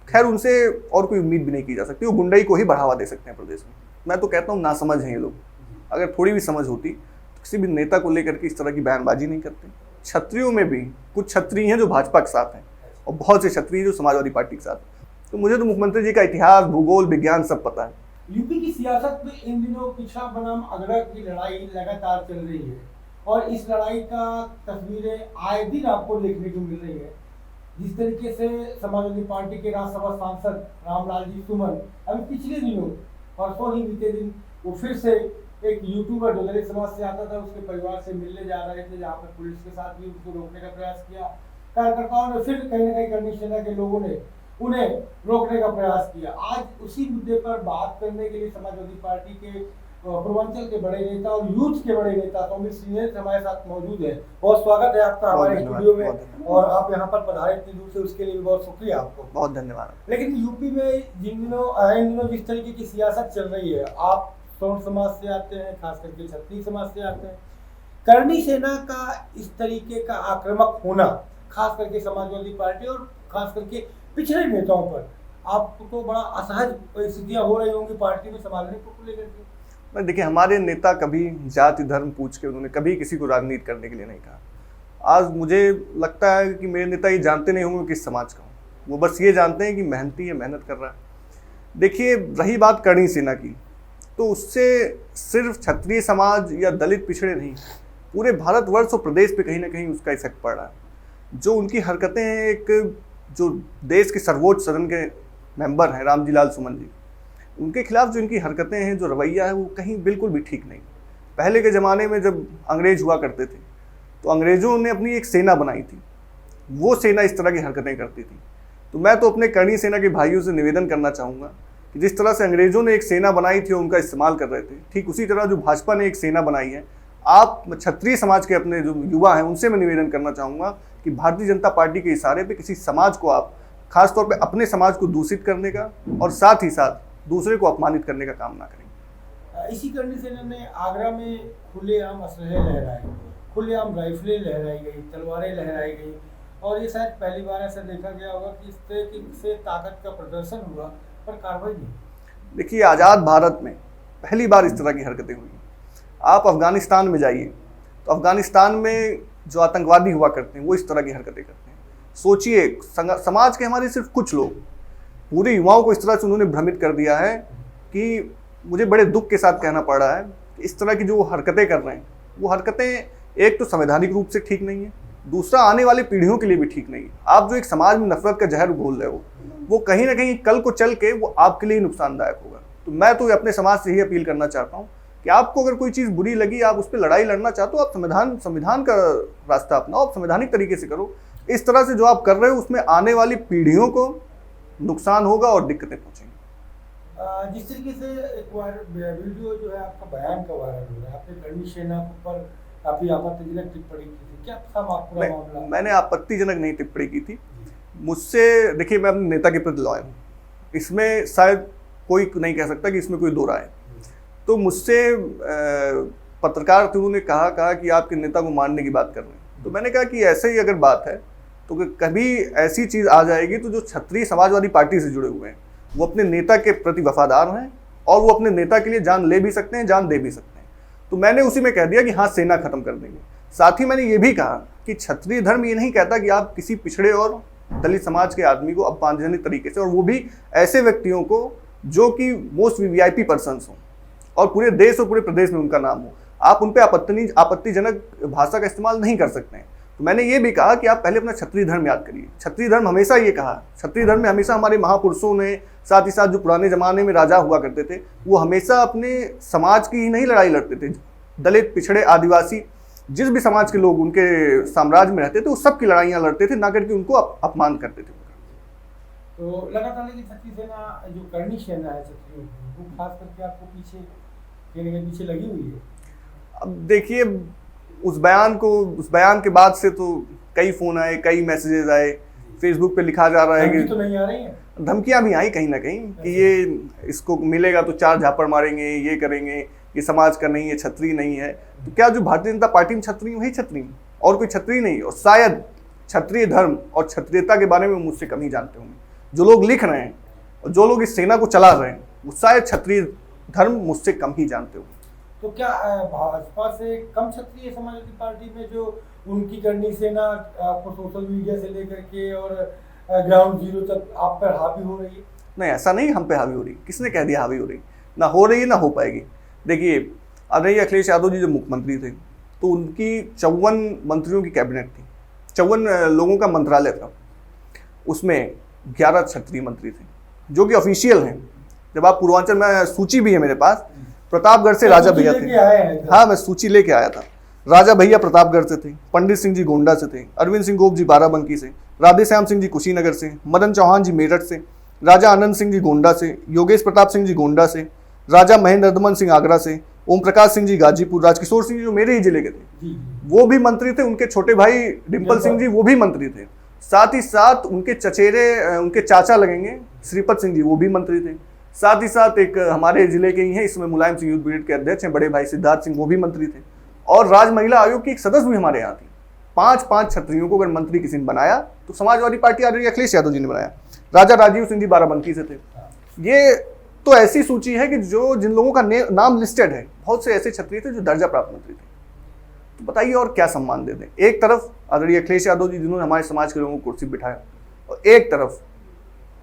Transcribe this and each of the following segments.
खैर उनसे और कोई उम्मीद भी नहीं की जा सकती, वो गुंडई को ही बढ़ावा दे सकते हैं प्रदेश में। मैं तो कहता हूँ नासमझ हैं ये लोग। अगर थोड़ी भी समझ होती तो किसी भी नेता को लेकर के इस तरह की बयानबाजी नहीं करते। क्षत्रियों में भी कुछ क्षत्रिय हैं जो भाजपा के साथ हैं और बहुत से क्षत्रिय जो समाजवादी पार्टी के साथ हैं। तो मुझे तो मुख्यमंत्री जी का इतिहास, भूगोल, विज्ञान सब पता है। यूपी की सियासत में इन दिनों पिछड़ा बनाम अगड़ा की लड़ाई लगातार चल रही है और इस लड़ाई का तस्वीरें आए दिन आपको देखने को मिल रही है। जिस तरीके से समाजवादी पार्टी के राज्यसभा सांसद रामलाल जी सुमन अभी पिछले दिनों परसों ही बीते दिन वो फिर से एक यूट्यूबर जो दलित समाज से आता था उसके परिवार से मिलने जा रहे थे, जहाँ पर पुलिस के साथ भी उसको रोकने का प्रयास किया। कार्यकर्ताओं ने फिर कहीं न कहीं करनी सेना के लोगों ने उन्हें रोकने का प्रयास किया। आज उसी मुद्दे पर बात करने के लिए समाजवादी पार्टी के पूर्वांचल के बड़े नेता और यूथ के बड़े नेता सौमित सिंह हमारे साथ मौजूद है। बहुत स्वागत है आपका हमारे स्टूडियो में और आप यहाँ पर पधारे इतनी दूर से, उसके लिए बहुत शुक्रिया आपको। बहुत धन्यवाद। लेकिन यूपी में इन दिनों जिस तरीके की सियासत चल रही है, आप सौर समाज से आते हैं, खास करके क्षत्रिय समाज से आते हैं, करनी सेना का इस तरीके का आक्रामक होना खास करके समाजवादी पार्टी और खास करके पिछड़े नेताओं पर आपको बड़ा असहज स्थितियां हो रही होंगी पार्टी में संभालने को लेकर के। देखिए, हमारे नेता कभी जाति धर्म पूछ के उन्होंने कभी किसी को राजनीति करने के लिए नहीं कहा। आज मुझे लगता है कि मेरे नेता ये जानते नहीं होंगे किस समाज का हूँ, वो बस ये जानते हैं कि मेहनती है, मेहनत कर रहा है। देखिए, रही बात करणी सेना की, तो उससे सिर्फ क्षत्रिय समाज या दलित पिछड़े नहीं, पूरे भारतवर्ष और प्रदेश पे कहीं ना कहीं उसका इफेक्ट पड़ रहा है। जो उनकी हरकतें हैं, एक जो देश के सर्वोच्च सदन के मेंबर हैं रामजी लाल सुमन जी, उनके खिलाफ जो इनकी हरकतें हैं, जो रवैया है, वो कहीं बिल्कुल भी ठीक नहीं। पहले के ज़माने में जब अंग्रेज हुआ करते थे तो अंग्रेज़ों ने अपनी एक सेना बनाई थी, वो सेना इस तरह की हरकतें करती थी। तो मैं तो अपने करणी सेना के भाइयों से निवेदन करना चाहूँगा कि जिस तरह से अंग्रेज़ों ने एक सेना बनाई थी और उनका इस्तेमाल कर रहे थे, ठीक उसी तरह जो भाजपा ने एक सेना बनाई है, आप क्षत्रिय समाज के अपने जो युवा हैं उनसे मैं निवेदन करना चाहूँगा कि भारतीय जनता पार्टी के इशारे पे किसी समाज को आप खासतौर पे अपने समाज को दूषित करने का और साथ ही साथ दूसरे को अपमानित करने का काम ना करें। इसी करणी सेना ने आगरा में खुलेआम असलहे लहराए, खुलेआम राइफलें लहराई गई, तलवारें लहराई गई और ये शायद पहली बार ऐसा देखा गया होगा कि इस तरह से ताकत का प्रदर्शन हुआ पर कार्रवाई नहीं। देखिए, आज़ाद भारत में पहली बार इस तरह की हरकतें हुई। आप अफगानिस्तान में जाइए तो अफगानिस्तान में जो आतंकवादी हुआ करते हैं वो इस तरह की हरकतें करते हैं। सोचिए, समाज के हमारे सिर्फ कुछ लोग पूरे युवाओं को इस तरह से उन्होंने भ्रमित कर दिया है कि मुझे बड़े दुख के साथ कहना पड़ रहा है कि इस तरह की जो हरकतें कर रहे हैं, वो हरकतें एक तो संवैधानिक रूप से ठीक नहीं है, दूसरा आने वाली पीढ़ियों के लिए भी ठीक नहीं है। आप जो एक समाज में नफरत का जहर घोल रहे हो, वो कहीं ना कहीं कल को चल के वो आपके लिए नुकसानदायक होगा। तो मैं तो अपने समाज से ही अपील करना चाहता हूँ कि आपको अगर कोई चीज़ बुरी लगी, आप उस पर लड़ाई लड़ना चाहते हो, आप संविधान का रास्ता अपनाओ, आप संवैधानिक तरीके से करो। इस तरह से जो आप कर रहे हो उसमें आने वाली पीढ़ियों को नुकसान होगा और दिक्कतें पहुंचेंगी। जिस तरीके से एक बार वीडियो जो है आपका बयान का वायरल हो रहा है, आपने करणी सेना पर काफी आपत्तिजनक टिप्पणी की थी, क्या था पूरा मामला? मैंने आपत्तिजनक नहीं टिप्पणी की थी। मुझसे, देखिए, मैं अपने नेता के प्रति लॉयल हूँ, इसमें शायद कोई नहीं कह सकता कि इसमें कोई दो राय है। तो मुझसे पत्रकार थे, उन्होंने कहा कि आपके नेता को मारने की बात कर रहे हैं। तो मैंने कहा कि ऐसे ही अगर बात है तो कभी ऐसी चीज़ आ जाएगी तो जो क्षत्रिय समाजवादी पार्टी से जुड़े हुए हैं वो अपने नेता के प्रति वफादार हैं और वो अपने नेता के लिए जान ले भी सकते हैं, जान दे भी सकते हैं। तो मैंने उसी में कह दिया कि हाँ, सेना खत्म कर देंगे। साथ ही मैंने ये भी कहा कि क्षत्रिय धर्म ये नहीं कहता कि आप किसी पिछड़े और दलित समाज के आदमी को अपमानजनक तरीके से, और वो भी ऐसे व्यक्तियों को जो कि मोस्ट वीआईपी पर्सन्स हों और पूरे देश और पूरे प्रदेश में उनका नाम हो, आप उन पर आपत्तिजनक भाषा का इस्तेमाल नहीं कर सकते हैं। तो मैंने ये भी कहा कि आप पहले अपना क्षत्रिय धर्म याद करिए। क्षत्रिय धर्म हमेशा ये कहा, क्षत्रिय धर्म में हमेशा हमारे महापुरुषों ने, साथ ही साथ जो पुराने ज़माने में राजा हुआ करते थे, वो हमेशा अपने समाज की ही नहीं लड़ाई लड़ते थे। दलित, पिछड़े, आदिवासी, जिस भी समाज के लोग उनके साम्राज्य में रहते थे, वो सब की लड़ाइयाँ लड़ते थे, ना करके उनको अपमान करते थे। तो लगातार क्षत्रिय सेना जो करणी सेना है क्षत्रियों की, वो खास करके आपको पीछे लगी हुई है। अब देखिए, उस बयान के बाद से तो कई फ़ोन आए, कई मैसेजेस आए, फेसबुक पे लिखा जा रहा है कि तो नहीं आ रही है, धमकियां भी आई कहीं ना कहीं कि ये इसको मिलेगा तो 4 झापड़ मारेंगे, ये करेंगे, ये समाज का नहीं है, क्षत्रिय नहीं है। तो क्या जो भारतीय जनता पार्टी में क्षत्रिय वही क्षत्रिय और कोई क्षत्रिय नहीं? और शायद क्षत्रिय धर्म और क्षत्रियता के बारे में मुझसे कम ही जानते होंगे। जो लोग लिख रहे हैं और जो लोग इस सेना को चला रहे हैं वो शायद क्षत्रिय धर्म मुझसे कम ही जानते हो। तो क्या भाजपा से कम क्षत्रिय समाजवादी पार्टी में जो उनकी करनी सेना आपको सोशल मीडिया से लेकर के और ग्राउंड जीरो तक आप पर हावी हो रही है? नहीं, ऐसा नहीं हम पे हावी हो रही। किसने कह दिया हावी हो रही? ना हो रही है ना हो पाएगी। देखिए, आदरणीय अखिलेश यादव जी जब मुख्यमंत्री थे तो उनकी 54 मंत्रियों की कैबिनेट थी, 54 लोगों का मंत्रालय था, उसमें 11 क्षत्रिय मंत्री थे जो कि ऑफिशियल हैं। जब आप पूर्वांचल में, सूची भी है मेरे पास, प्रतापगढ़ से राजा भैया थे। हाँ, मैं सूची लेके आया था। राजा भैया प्रतापगढ़ से थे, पंडित सिंह जी गोंडा से थे, अरविंद सिंह गोप जी बाराबंकी से, राधेश्याम सिंह जी कुशीनगर से, मदन चौहान जी मेरठ से, राजा आनंद सिंह जी गोंडा से, योगेश प्रताप सिंह जी गोंडा से, राजा महेंद्र नर्दमन सिंह आगरा से, ओम प्रकाश सिंह जी गाजीपुर, राजकिशोर सिंह जी जो मेरे ही जिले के थे वो भी मंत्री थे, उनके छोटे भाई डिम्पल सिंह जी वो भी मंत्री थे, साथ ही साथ उनके चचेरे, उनके चाचा लगेंगे श्रीपत सिंह जी वो भी मंत्री थे, साथ ही साथ एक हमारे जिले के ही हैं, इसमें मुलायम सिंह यूथ ब्रिगेड के अध्यक्ष हैं बड़े भाई सिद्धार्थ सिंह वो भी मंत्री थे, और राज महिला आयोग की एक सदस्य भी हमारे यहाँ थी। 5 क्षत्रियों को अगर मंत्री किसी ने बनाया तो समाजवादी पार्टी आदरणीय अखिलेश यादव जी ने बनाया। राजा राजीव सिंह जी बाराबंकी से थे। ये तो ऐसी सूची है कि जो जिन लोगों का नाम लिस्टेड है, बहुत से ऐसे क्षत्रिय थे जो दर्जा प्राप्त मंत्री थे। तो बताइए और क्या सम्मान दे दें? एक तरफ आदरणीय अखिलेश यादव जी जिन्होंने हमारे समाज के लोगों को कुर्सी बिठाया, और एक तरफ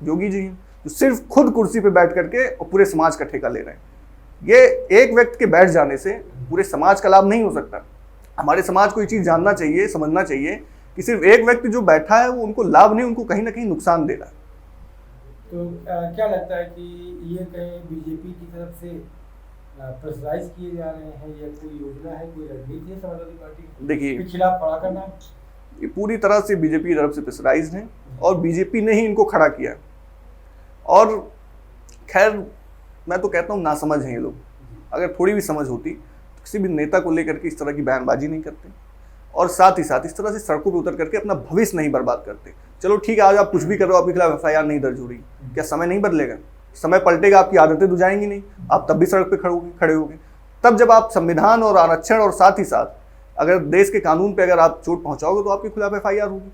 योगी जी हैं जो सिर्फ खुद कुर्सी पे बैठ करके और पूरे समाज का ठेका ले रहे हैं। ये एक व्यक्ति के बैठ जाने से पूरे समाज का लाभ नहीं हो सकता। हमारे समाज को ये चीज़ जानना चाहिए, समझना चाहिए कि सिर्फ एक व्यक्ति जो बैठा है वो उनको लाभ नहीं, उनको कहीं ना कहीं नुकसान दे रहा है। तो क्या लगता है कि ये कहीं बीजेपी की तरफ से प्रेशराइज किए जा रहे हैं, या कोई योजना है, कोई रणनीति है समाजवादी पार्टी देखिए, के खिलाफ खड़ा करना? ये पूरी तरह से बीजेपी की तरफ से प्रेशराइज है और बीजेपी ने ही इनको खड़ा किया। और खैर मैं तो कहता हूँ नासमझ हैं ये लोग। अगर थोड़ी भी समझ होती तो किसी भी नेता को लेकर के इस तरह की बयानबाजी नहीं करते, और साथ ही साथ इस तरह से सड़कों पर उतर करके अपना भविष्य नहीं बर्बाद करते। चलो ठीक है, आज आप कुछ भी कर रहे हो, आपके खिलाफ FIR नहीं दर्ज हो रही, क्या समय नहीं बदलेगा? समय पलटेगा, आपकी आदतें तो जाएंगी नहीं, आप तब भी सड़क पे खड़े होगे। तब जब आप संविधान और आरक्षण और साथ ही साथ अगर देश के कानून पे अगर आप चोट पहुंचाओगे तो आपके खिलाफ FIR होगी।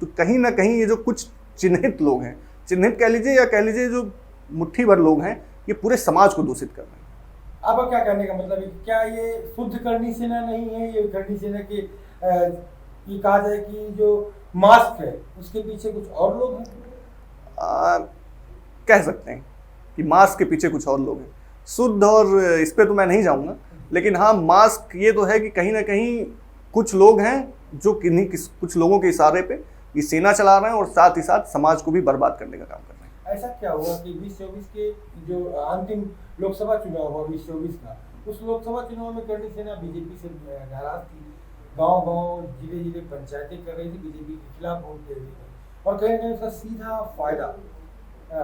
तो कहीं ना कहीं ये जो कुछ चिन्हित लोग हैं, चिन्हित कह लीजिए या कह लीजिए जो मुट्ठी भर लोग हैं, ये पूरे समाज को दूषित कर रहे हैं। आपका क्या कहने का मतलब है, क्या ये शुद्ध करनी सेना नहीं है? ये करनी सेना के ये कहा जाए कि जो मास्क है उसके पीछे कुछ और लोग हैं? कह सकते हैं कि मास्क के पीछे कुछ और लोग हैं। शुद्ध और इस पे तो मैं नहीं जाऊंगा, लेकिन हाँ, मास्क ये तो है कि कहीं ना कहीं कुछ लोग हैं जो कुछ लोगों के इशारे पे ये सेना चला रहे हैं और साथ ही साथ समाज को भी बर्बाद करने का काम कर रहे हैं। ऐसा क्या हुआ कि 2024 के जो अंतिम लोकसभा चुनाव हुआ 2024 का, उस लोकसभा चुनाव में करनी सेना बीजेपी से नाराज थी, गांव-गांव, जिले-जिले पंचायतें कर रही थी, बीजेपी के खिलाफ वोट दे रही थी, और कहीं ना कहीं उसका सीधा फायदा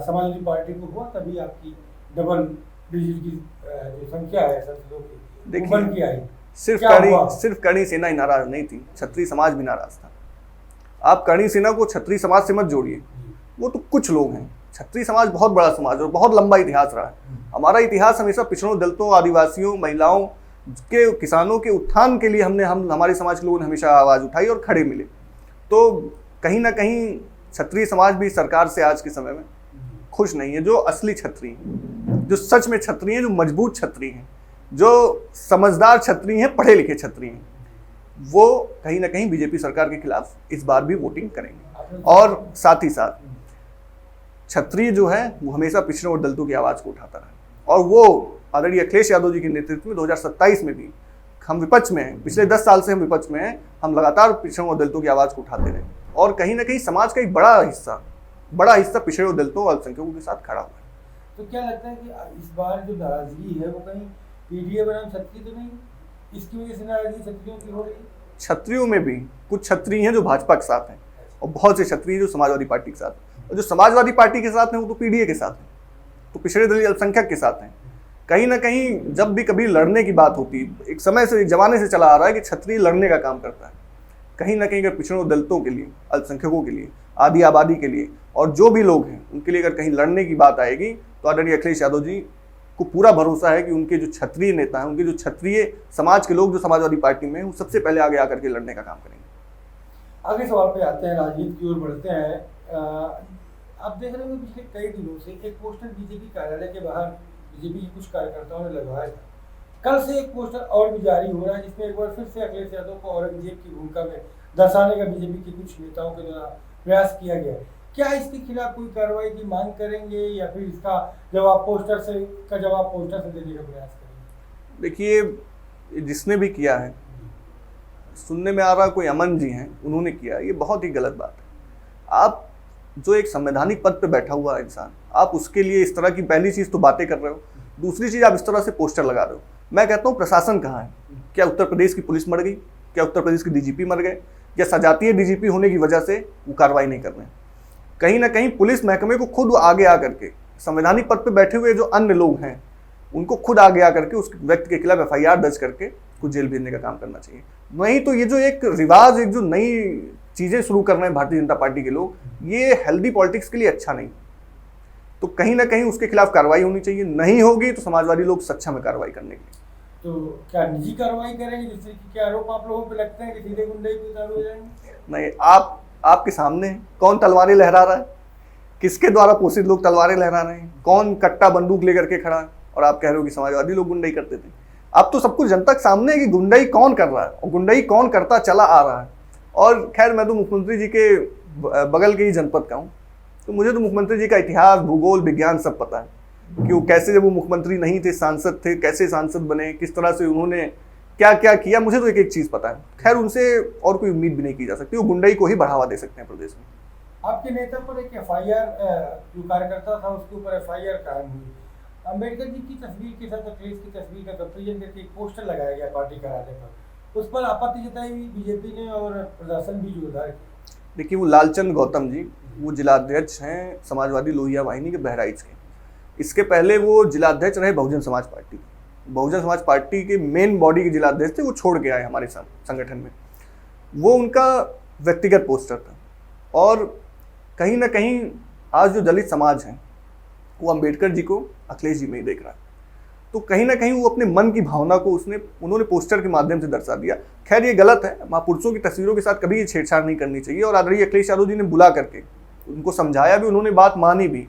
समाजवादी पार्टी को हुआ, तभी आपकी डबल डिजिट की जो संख्या है सांसदों की बन के आई। सिर्फ करणी सेना ही नाराज नहीं थी, क्षत्रिय समाज भी नाराज था। आप करणी सेना को क्षत्रिय समाज से मत जोड़िए, वो तो कुछ लोग हैं। क्षत्रिय समाज बहुत बड़ा समाज और बहुत लंबा इतिहास रहा है। हमारा इतिहास हमेशा पिछड़ों, दलितों, आदिवासियों, महिलाओं के, किसानों के उत्थान के लिए हमारे समाज के लोगों ने हमेशा आवाज़ उठाई और खड़े मिले। तो कहीं ना कहीं क्षत्रिय समाज भी सरकार से आज के समय में खुश नहीं है। जो असली क्षत्रिय हैं, जो सच में क्षत्रिय हैं, जो मजबूत क्षत्रिय हैं, जो समझदार क्षत्रिय हैं, पढ़े लिखे क्षत्रिय हैं, वो कहीं ना कहीं बीजेपी सरकार के खिलाफ इस बार भी वोटिंग करेंगे। और साथ ही साथ क्षत्रिय जो है वो हमेशा पिछड़ों और दलितों की आवाज़ को उठाता रहा, और वो आदरणीय अखिलेश यादव जी के नेतृत्व में 2027 में भी हम विपक्ष में हैं। पिछले 10 साल से हम विपक्ष में हैं। हम लगातार पिछड़ों और दलितों की आवाज़ को उठाते रहे, और कहीं ना कहीं समाज का एक बड़ा हिस्सा पिछड़े और दलितों और अल्पसंख्यकों के साथ खड़ा हुआ है। तो क्या लगता है कि इस बार जो नाराजगी है वो कहीं पीडीए बनाम क्षत्रिय तो नहीं, इसकी वजह से नाराजगी क्षत्रियों की हो रही है? क्षत्रियों में भी कुछ क्षत्रिय हैं जो भाजपा के साथ हैं, और बहुत से क्षत्रिय जो समाजवादी पार्टी के साथ हैं, और जो समाजवादी पार्टी के साथ हैं वो तो पीडीए के साथ हैं, तो पिछड़े दलित अल्पसंख्यक के साथ हैं। कहीं ना कहीं जब भी कभी लड़ने की बात होती, एक समय से, एक जमाने से चला आ रहा है कि क्षत्रिय लड़ने का काम करता है। कहीं ना कहीं अगर पिछड़ों दलितों के लिए, अल्पसंख्यकों के लिए, आदि आबादी के लिए, और जो भी लोग हैं उनके लिए अगर कहीं लड़ने की बात आएगी, तो आदरणीय अखिलेश यादव जी को पूरा भरोसा है कि उनके जो क्षत्रिय नेता हैं, उनके जो क्षत्रिय समाज के लोग जो समाजवादी पार्टी में हैं, वो सबसे पहले आगे आकर के लड़ने का काम करेंगे। आगे सवाल पे आते हैं, राजनीति की ओर बढ़ते हैं। आप देख रहे हो पिछले कई दिनों से एक पोस्टर बीजेपी कार्यालय के बाहर बीजेपी के कुछ कार्यकर्ताओं ने लगवाया था। कल से एक पोस्टर और भी जारी हो रहा है जिसमें एक बार फिर से अखिलेश यादव को औरंगजेब की भूमिका में दर्शाने का बीजेपी के कुछ नेताओं के द्वारा प्रयास किया गया है। क्या इसके खिलाफ कोई कार्रवाई की मांग करेंगे या फिर इसका जवाब पोस्टर से देने का प्रयास करेंगे? देखिए, जिसने भी किया है, सुनने में आ रहा कोई अमन जी हैं, उन्होंने किया, ये बहुत ही गलत बात है। आप जो एक संवैधानिक पद पे बैठा हुआ है इंसान, आप उसके लिए इस तरह की पहली चीज़ तो बातें कर रहे हो, दूसरी चीज़ आप इस तरह से पोस्टर लगा रहे हो। मैं कहता हूँ प्रशासन कहाँ है? क्या उत्तर प्रदेश की पुलिस मर गई? क्या उत्तर प्रदेश के डीजीपी मर गए? या सजातीय डीजीपी होने की वजह से वो कार्रवाई नहीं कर रहे हैं? कहीं ना कहीं पुलिस महकमे को खुद आगे आकर के, संवैधानिक पद पे बैठे हुए जो अन्य लोग हैं उनको खुद आगे आकर के उस व्यक्ति के खिलाफ FIR दर्ज करके कुछ जेल भेजने का काम करना चाहिए। नहीं तो ये जो एक रिवाज, एक जो नई चीज़ें शुरू कर रहे हैं भारतीय जनता पार्टी के लोग, ये हेल्दी पॉलिटिक्स के लिए अच्छा नहीं। तो कहीं ना कहीं उसके खिलाफ कार्रवाई होनी चाहिए। नहीं होगी तो समाजवादी लोग सक्षम है कार्रवाई करने के लिए। तो क्या निजी कार्रवाई करेंगे जिससे कि क्या आरोप आप लोगों पे लगते हैं कि सीधे गुंडे भी चालू हो जाएंगे? नहीं, आपके सामने है, कौन तलवारें लहरा रहा है, किसके द्वारा पोषित लोग तलवारें लहरा रहे हैं, कौन कट्टा बंदूक लेकर के खड़ा है, और आप कह रहे हो कि समाजवादी लोग गुंडाई करते थे। अब तो सब कुछ जनता के सामने है कि गुंडाई कौन कर रहा है और गुंडाई कौन करता चला आ रहा है। और खैर, मैं तो मुख्यमंत्री जी के बगल के ही जनपद का हूँ, तो मुझे तो मुख्यमंत्री जी का इतिहास, भूगोल, विज्ञान सब पता है कि वो कैसे, जब वो मुख्यमंत्री नहीं थे, सांसद थे, कैसे सांसद बने, किस तरह से उन्होंने क्या क्या किया, मुझे तो एक एक चीज़ पता है। खैर, उनसे और कोई उम्मीद भी नहीं की जा सकती, वो गुंडाई को ही बढ़ावा दे सकते हैं प्रदेश में। आपके नेता पर एक FIR, जो कार्यकर्ता था उसके ऊपर FIR कायम हुई। अम्बेडकर जी की तस्वीर के साथ अखिलेश की तस्वीर का कंपेरिजन करके एक पोस्टर लगाया गया पार्टी कार्यालय पर, उस पर आपत्ति जताई बीजेपी ने और प्रशासन भी जोरदार किया। देखिए, वो लालचंद गौतम जी, वो जिलाध्यक्ष हैं समाजवादी लोहिया वाहिनी के बहराइच के। इसके पहले वो जिलाध्यक्ष रहे बहुजन समाज पार्टी। बहुजन समाज पार्टी के मेन बॉडी के जिलाध्यक्ष थे, वो छोड़ के आए हमारे संगठन में। वो उनका व्यक्तिगत पोस्टर था। और कहीं ना कहीं आज जो दलित समाज है वो अम्बेडकर जी को अखिलेश जी में ही देख रहा है। तो कहीं ना कहीं वो अपने मन की भावना को उन्होंने पोस्टर के माध्यम से दर्शा दिया। खैर, ये गलत है, महापुरुषों की तस्वीरों के साथ कभी ये छेड़छाड़ नहीं करनी चाहिए। और आदरणीय अखिलेश यादव जी ने बुला करके उनको समझाया भी, उन्होंने बात मानी भी।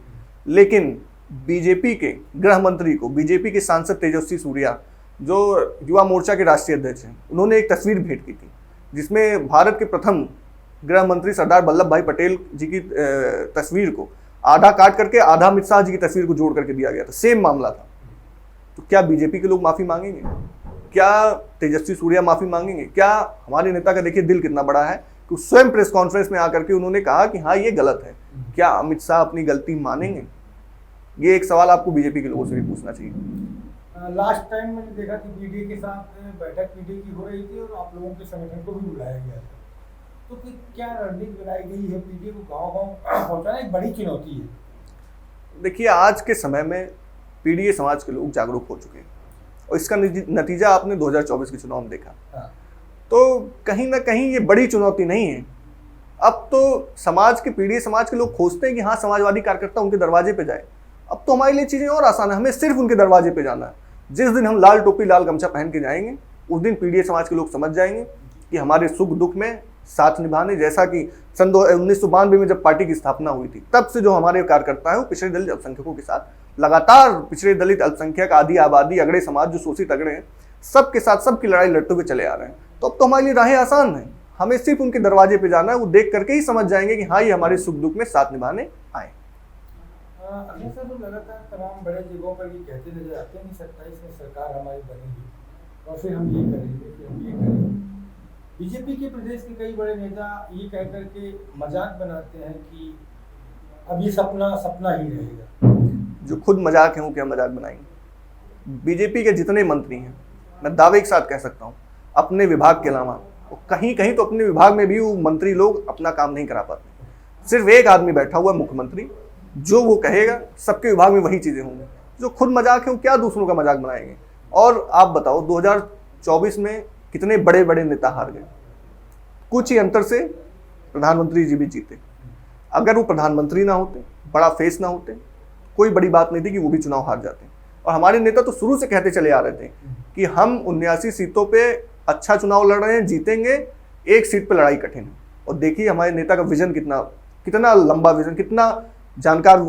लेकिन बीजेपी के गृह मंत्री को, बीजेपी के सांसद तेजस्वी सूर्या, जो युवा मोर्चा के राष्ट्रीय अध्यक्ष हैं, उन्होंने एक तस्वीर भेंट की थी जिसमें भारत के प्रथम गृह मंत्री सरदार वल्लभ भाई पटेल जी की तस्वीर को आधा काट करके आधा अमित शाह जी की तस्वीर को जोड़ करके दिया गया था। सेम मामला था। तो क्या बीजेपी के लोग माफ़ी मांगेंगे? क्या तेजस्वी सूर्या माफ़ी मांगेंगे? क्या हमारे नेता का देखिए दिल कितना बड़ा है कि स्वयं प्रेस कॉन्फ्रेंस में आकर के उन्होंने कहा कि हाँ, ये गलत है। क्या अमित शाह अपनी गलती मानेंगे? ये एक सवाल आपको बीजेपी के लोगों से भी पूछना चाहिए। लास्ट टाइम मैंने देखा कि पीडीए के साथ बैठक पीडीए की हो रही थी और आप लोगों के संगठन को भी बुलाया गया था। तो क्या रणनीति बनाई गई है पीडीए को गांव-गांव पहुंचाना? एक बड़ी चुनौती है। देखिए, आज के समय में पीडीए समाज के लोग जागरूक हो चुके हैं और इसका नतीजा आपने 2024 के चुनाव में देखा। तो कहीं ना कहीं ये बड़ी चुनौती नहीं है। अब तो समाज के, पीडीए समाज के लोग खोजते हैं कि हाँ, समाजवादी कार्यकर्ता उनके दरवाजे पे जाए। अब तो हमारे लिए चीज़ें और आसान है, हमें सिर्फ उनके दरवाजे पे जाना है। जिस दिन हम लाल टोपी लाल गमछा पहन के जाएंगे, उस दिन पीडीए समाज के लोग समझ जाएंगे कि हमारे सुख दुख में साथ निभाने, जैसा कि सन 1992 में जब पार्टी की स्थापना हुई थी, तब से जो हमारे कार्यकर्ता हैं वो पिछड़े दलित अल्पसंख्यकों के साथ लगातार, पिछड़े दलित अल्पसंख्यक, आदि आबादी, अगड़े समाज, जो शोषित अगड़े हैं, सबके साथ सबकी लड़ाई लड़ते हुए चले आ रहे हैं। तो अब तो हमारे लिए राहें आसान हैं, हमें सिर्फ उनके दरवाजे पे जाना है। वो देख करके ही समझ जाएंगे कि हाँ, ये हमारे सुख दुख में साथ निभाने आए। अखिलेश साहब लगातार तमाम बड़े जगहों पर ये कहते नजर आते हैं कि 27 में सरकार हमारी बनेगी और फिर हम ये करेंगे, फिर हम ये करेंगे। बीजेपी के प्रदेश के कई बड़े नेता ये कह करके मजाक बनाते हैं कि अब ये सपना सपना ही रहेगा। जो खुद मजाक है वो क्या मजाक बनाएंगे? बीजेपी के जितने मंत्री हैं, मैं दावे के साथ कह सकता हूँ, अपने विभाग के अलावा कहीं कहीं तो अपने विभाग में भी वो मंत्री लोग अपना काम नहीं करा पाते। सिर्फ एक आदमी बैठा हुआ मुख्यमंत्री, जो वो कहेगा सबके विभाग में वही चीज़ें होंगी। जो खुद मजाक है वो क्या दूसरों का मजाक बनाएंगे? और आप बताओ, 2024 में कितने बड़े बड़े नेता हार गए? कुछ ही अंतर से प्रधानमंत्री जी भी जीते। अगर वो प्रधानमंत्री ना होते, बड़ा फेस ना होते, कोई बड़ी बात नहीं थी कि वो भी चुनाव हार जाते। और हमारे नेता तो शुरू से कहते चले आ रहे थे कि हम 79 सीटों पे अच्छा चुनाव लड़ रहे हैं, जीतेंगे, एक सीट पे लड़ाई कठिन है। और देखिए हमारे नेता का विजन कितना लंबा विजन, कितना जानकार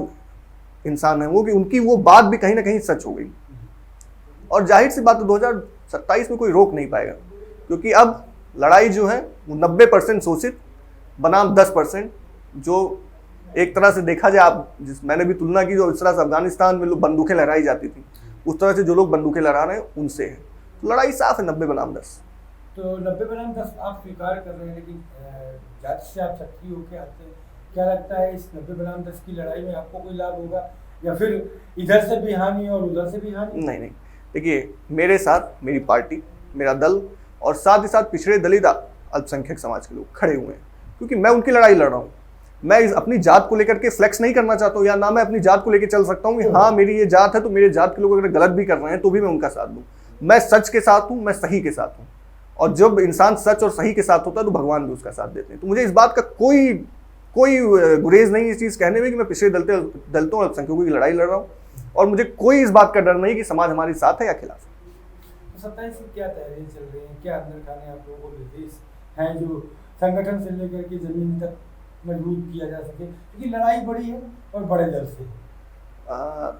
इंसान है वो, कि उनकी वो बात भी कहीं ना कहीं सच हो गई। और जाहिर सी बात है 2027 में कोई रोक नहीं पाएगा, क्योंकि अब लड़ाई जो है वो 90% शोषित बनाम 10%, जो एक तरह से देखा जाए, आप मैंने भी तुलना की, जो इस तरह से अफगानिस्तान में लोग बंदूकें लहराई जाती थी, उस तरह से जो लोग बंदूकें लहरा रहे हैं उनसे है। तो लड़ाई साफ है 90 बनाम 10। तो 90 बनाम 10 आप स्वीकार कर रहे हैं, लेकिन जाति से आप सक्रिय होकर आते हैं, क्या लगता है इस 90 बनाम 10 की लड़ाई में आपको कोई लाभ होगा, या फिर इधर से भी हानि और उधर से भी हानि? नहीं, देखिए मेरे साथ मेरी पार्टी, मेरा दल और साथ ही साथ पिछड़े दलित अल्पसंख्यक समाज के लोग खड़े हुए हैं, क्योंकि मैं उनकी लड़ाई लड़ रहा हूँ। मैं अपनी जात को लेकर के फ्लेक्स नहीं करना चाहता हूँ, या ना मैं अपनी जात को लेकर चल सकता हूँ कि हाँ मेरी ये जात है तो मेरे जात के लोग अगर गलत भी कर रहे हैं तो भी मैं उनका साथ दूँ। मैं सच के साथ हूँ, मैं सही के साथ हूँ, और जब इंसान सच और सही के साथ होता है तो भगवान भी उसका साथ देते हैं। तो मुझे इस बात का कोई गुरेज नहीं इस चीज़ कहने में कि मैं पिछड़े दलितों और अल्पसंख्यकों की लड़ाई लड़ रहा हूँ, और मुझे कोई इस बात का डर नहीं कि समाज हमारे साथ है या खिलाफ है। 27 की क्या तैयारी चल रही है, क्या अंदर खाने आप लोगों को निर्देश हैं जो संगठन से लेकर के जमीन तक मजबूत किया जा सके, क्योंकि लड़ाई बड़ी है और बड़े दल से?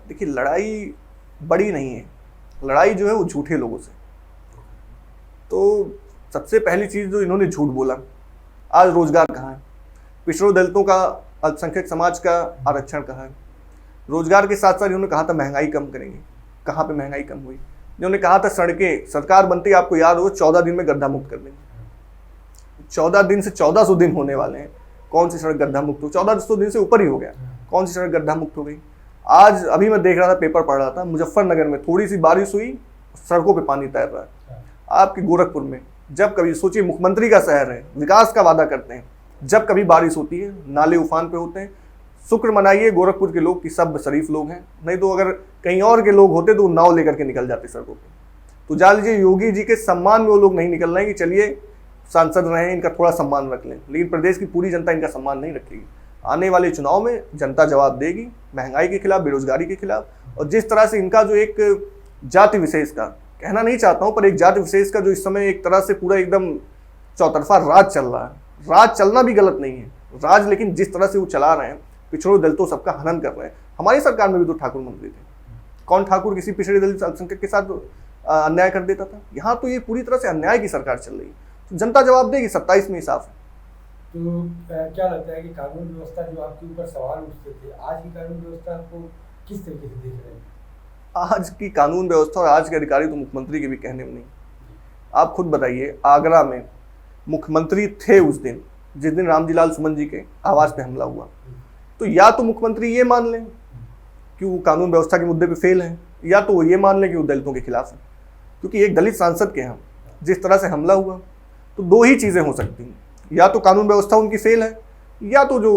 देखिए लड़ाई बड़ी नहीं है, लड़ाई जो है वो झूठे लोगों से। तो सबसे पहली चीज़ जो इन्होंने झूठ बोला, आज रोजगार कहाँ है, पिछड़ों दलितों का, अल्पसंख्यक समाज का आरक्षण कहाँ है। रोजगार के साथ साथ इन्होंने कहा था महंगाई कम करेंगे, कहाँ पे महंगाई कम हुई। इन्होंने कहा था सड़कें, सरकार बनती आपको याद हो 14 दिन में गड्ढा मुक्त कर देंगे। 14 दिन से 1400 दिन होने वाले हैं, कौन सी सड़क गड्ढा मुक्त हो? 1400 दिन से ऊपर ही हो गया, कौन सी सड़क गड्ढा मुक्त हो गई? आज अभी मैं देख रहा था, पेपर पढ़ रहा था, मुजफ्फरनगर में थोड़ी सी बारिश हुई, सड़कों पे पानी तैर रहा है। आपके गोरखपुर में जब कभी, सोचिए मुख्यमंत्री का शहर है, विकास का वादा करते हैं, जब कभी बारिश होती है नाले उफान पे होते हैं। शुक्र मनाइए गोरखपुर के लोग कि सब शरीफ लोग हैं, नहीं तो अगर कहीं और के लोग होते तो नाव लेकर के निकल जाते सड़कों पे। तो जान लीजिए योगी जी के सम्मान में वो लोग नहीं निकल रहे हैं कि चलिए सांसद रहे, इनका थोड़ा सम्मान रख लें, लेकिन प्रदेश की पूरी जनता इनका सम्मान नहीं रखेगी। आने वाले चुनाव में जनता जवाब देगी, महंगाई के खिलाफ, बेरोजगारी के खिलाफ। और जिस तरह से इनका जो एक जाति विशेष का, कहना नहीं चाहता हूं, पर एक जाति विशेष का जो इस समय एक तरह से पूरा एकदम चौतरफा राज चल रहा है। राज चलना भी गलत नहीं है, राज, लेकिन जिस तरह से वो चला रहे हैं, पिछड़ों दलितों सबका हनन कर रहे हैं। हमारी सरकार में भी तो ठाकुर मंत्री थे, कौन ठाकुर किसी पिछड़े दलित अल्पसंख्यक के साथ अन्याय कर देता था? यहाँ तो ये पूरी तरह से अन्याय की सरकार चल रही है। तो जनता जवाब देगी, 27 में ही साफ है। तो क्या लगता है कि कानून व्यवस्था जो आपके ऊपर सवाल उठते थे, आज की कानून व्यवस्था को किस तरीके से देख रहे हैं? आज की कानून व्यवस्था और आज के अधिकारी तो मुख्यमंत्री के भी कहने में नहीं। आप खुद बताइए, आगरा में मुख्यमंत्री थे उस दिन, जिस दिन रामजी लाल सुमन जी के आवास पे हमला हुआ। तो या तो मुख्यमंत्री ये मान लें कि वो कानून व्यवस्था के मुद्दे पे फेल हैं, या तो वो ये मान लें कि वो दलितों के खिलाफ है। क्योंकि एक दलित सांसद के यहाँ जिस तरह से हमला हुआ, तो दो ही चीज़ें हो सकती हैं, या तो कानून व्यवस्था उनकी फेल है, या तो जो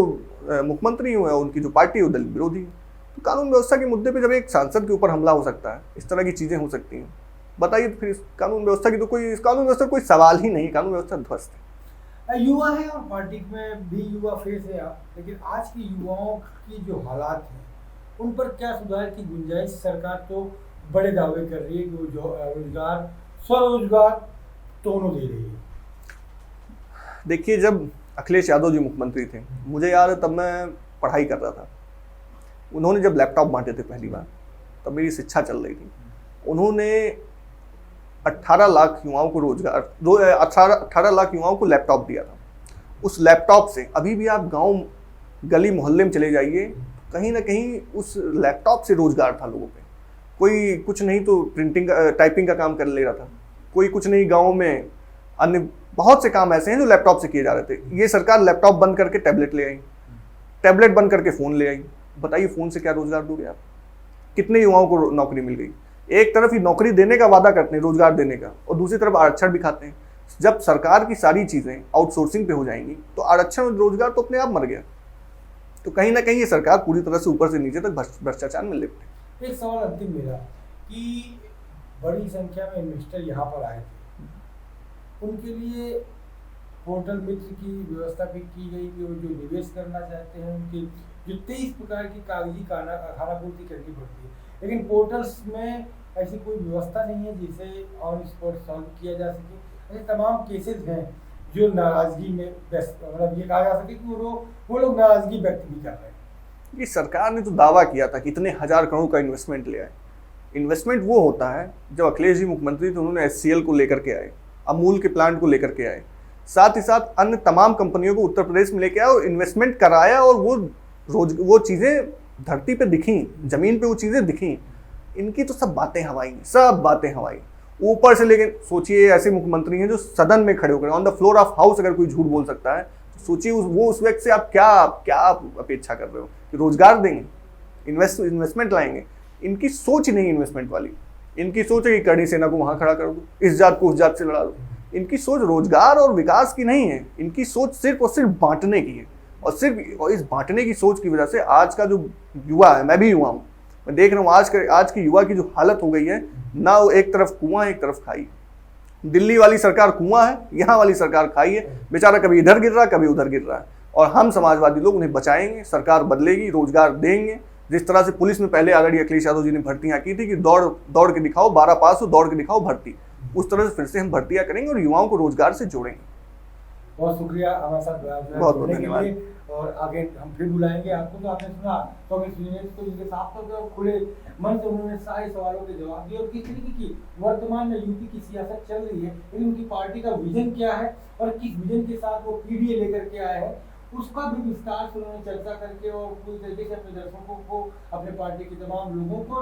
मुख्यमंत्री हुए उनकी जो पार्टी है वो दलित विरोधी है। तो कानून व्यवस्था के मुद्दे पे जब एक सांसद के ऊपर हमला हो सकता है, इस तरह की चीज़ें हो सकती हैं, बताइए तो फिर इस कानून व्यवस्था की तो कोई, इस कानून व्यवस्था कोई सवाल ही नहीं, कानून व्यवस्था ध्वस्त है। युवा है और पार्टी में भी युवा फेस है आप, लेकिन आज की युवाओं की जो हालात हैं उन पर क्या सुधार की गुंजाइश? सरकार तो बड़े दावे कर रही है कि वो जो रोजगार, स्वरोजगार दोनों दे रही है। देखिए जब अखिलेश यादव जी मुख्यमंत्री थे, मुझे याद है तब मैं पढ़ाई कर रहा था, उन्होंने जब लैपटॉप बांटे थे पहली बार, तब मेरी शिक्षा चल रही थी। उन्होंने 18 लाख युवाओं को रोजगार, 18 लाख युवाओं को लैपटॉप दिया था। उस लैपटॉप से अभी भी आप गांव गली मोहल्ले में चले जाइए, कहीं ना कहीं उस लैपटॉप से रोजगार था लोगों पे। कोई कुछ नहीं तो प्रिंटिंग टाइपिंग का काम कर ले रहा था, कोई कुछ नहीं, गाँव में अन्य बहुत से काम ऐसे हैं जो लैपटॉप से किए जा रहे थे। ये सरकार लैपटॉप बंद करके टैबलेट ले आई, टैबलेट बंद करके फ़ोन ले आई। बताइए फ़ोन से क्या रोजगार दोगे आप? कितने युवाओं को नौकरी मिल गई? एक तरफ ही नौकरी देने का वादा करते हैं, रोजगार देने का, और दूसरी तरफ आरक्षण भी खाते हैं। जब सरकार की सारी चीज़ें आउटसोर्सिंग पे हो जाएंगी तो आरक्षण और रोजगार तो अपने आप मर गया। तो कहीं ना कहीं ये सरकार पूरी तरह से ऊपर से नीचे तक भ्रष्टाचार में लिप्त है। एक सवाल अंतिम मेरा, कि बड़ी संख्या में इन्वेस्टर यहाँ पर आए थे, उनके लिए पोर्टल मित्र की व्यवस्था भी की गई कि वो जो निवेश करना चाहते हैं उनकी जो 23 प्रकार की कागजी खानापूर्ति करनी पड़ती है, लेकिन पोर्टल्स में ऐसी कोई व्यवस्था नहीं है जिसे ऑन स्पॉट सॉल्व किया जा सके। ऐसे तमाम केसेस हैं जो नाराजगी में, मतलब ये कहा जा सके कि वो लोग नाराजगी व्यक्त भी कर रहे हैं। कि सरकार ने तो दावा किया था कि इतने 1000 करोड़ का इन्वेस्टमेंट ले आए। इन्वेस्टमेंट वो होता है जब अखिलेश जी मुख्यमंत्री थे, उन्होंने HCL को लेकर के आए, अमूल के प्लांट को लेकर के आए, साथ ही साथ अन्य तमाम कंपनियों को उत्तर प्रदेश में लेके आए और इन्वेस्टमेंट कराया, और वो चीज़ें धरती पे दिखी, जमीन पे वो चीज़ें दिखी। इनकी तो सब बातें हवाई, सब बातें हवाई। ऊपर से लेकिन सोचिए ऐसे मुख्यमंत्री हैं जो सदन में खड़े होकर on the floor of house अगर कोई झूठ बोल सकता है, तो सोचिए उस व्यक्ति से आप क्या अपेक्षा कर रहे हो कि रोजगार देंगे, इन्वेस्टमेंट लाएंगे। इनकी सोच नहीं इन्वेस्टमेंट वाली, इनकी सोच है कि करणी सेना को वहां खड़ा कर दो, इस जात को उस जात से लड़ा दो। इनकी सोच रोजगार और विकास की नहीं है, इनकी सोच सिर्फ और सिर्फ बांटने की है। और इस बांटने की सोच की वजह से आज का जो युवा है, मैं भी युवा हूँ, मैं देख रहा हूँ आज की युवा की जो हालत हो गई है ना, वो एक तरफ कुआं है एक तरफ खाई। दिल्ली वाली सरकार कुआं है, यहाँ वाली सरकार खाई है। बेचारा कभी इधर गिर रहा है, कभी उधर गिर रहा है। और हम समाजवादी लोग उन्हें बचाएंगे, सरकार बदलेगी, रोजगार देंगे। जिस तरह से पुलिस में पहले आदरणीय अखिलेश यादव जी ने भर्तियां की थी कि दौड़ के दिखाओ, 12 पास हो, दौड़ के दिखाओ भर्ती, उस तरह से फिर से हम भर्तियां करेंगे और युवाओं को रोजगार से जोड़ेंगे। बहुत शुक्रिया हमारे साथ बहुत बहुत धन्यवाद। और आगे हम फिर बुलाएंगे आपको। तो आपने सुना तो इनके साफ तौर पर खुले मन से उन्होंने सारे सवालों के जवाब दिए और किस तरीके की वर्तमान में यूपी की सियासत चल रही है, लेकिन उनकी पार्टी का विजन क्या है और किस विजन के साथ वो पीडीए लेकर के आए हैं, उसका भी विस्तार से उन्होंने चर्चा करके और पूरी तरीके से अपने दर्शकों को, अपने पार्टी के तमाम लोगों को,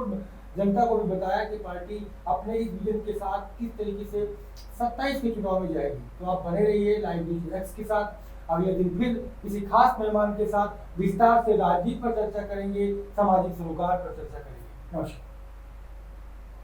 जनता को भी बताया कि पार्टी अपने इस विजन के साथ किस तरीके से 27 के चुनाव में जाएगी। तो आप बने रहिए लाइव न्यूज एक्स के साथ। अगले दिन फिर किसी खास मेहमान के साथ विस्तार से राजनीति पर चर्चा करेंगे, सामाजिक सरोकार पर चर्चा करेंगे। नमस्कार।